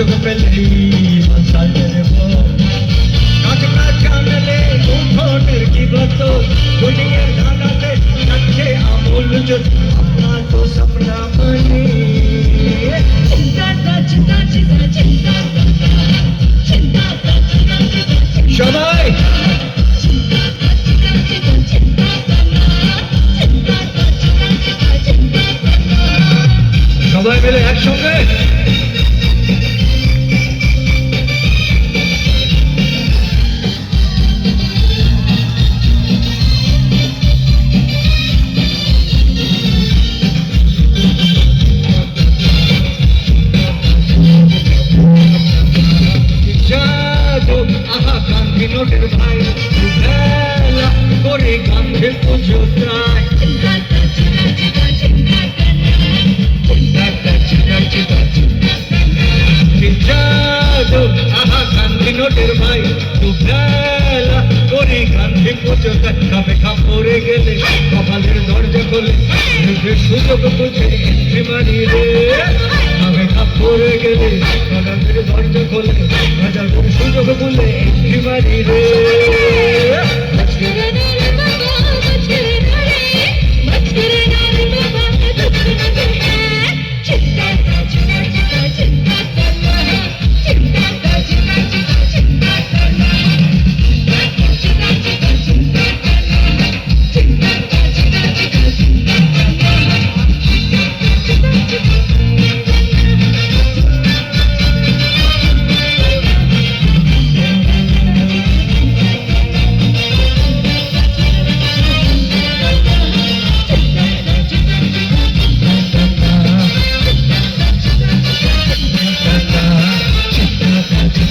সুযোগ পেলেই সাজে দেব কাটনা জানলে উঠোনের কি গত দুনিয়ার ধাঁধাতে যাচ্ছে আমূল জোট अपना तो सपना बने चिंता का चिंता चिंता चिंता चिंता का সবাই সবাই মিলে একসঙ্গে নোটের ভাই বেলা করে কাঁধে পুজো প্রায় নোটের ভাই বেলা করে কাঁধে পুজো খাবে খাপ পড়ে গেলে কপালের দরজা খোলে সুযোগ বুঝে এন্ট্রি মারি রে খাবে খাপ পড়ে গেলে কপালের দরজা খোলে সুযোগ বলে এন্ট্রি মারি রে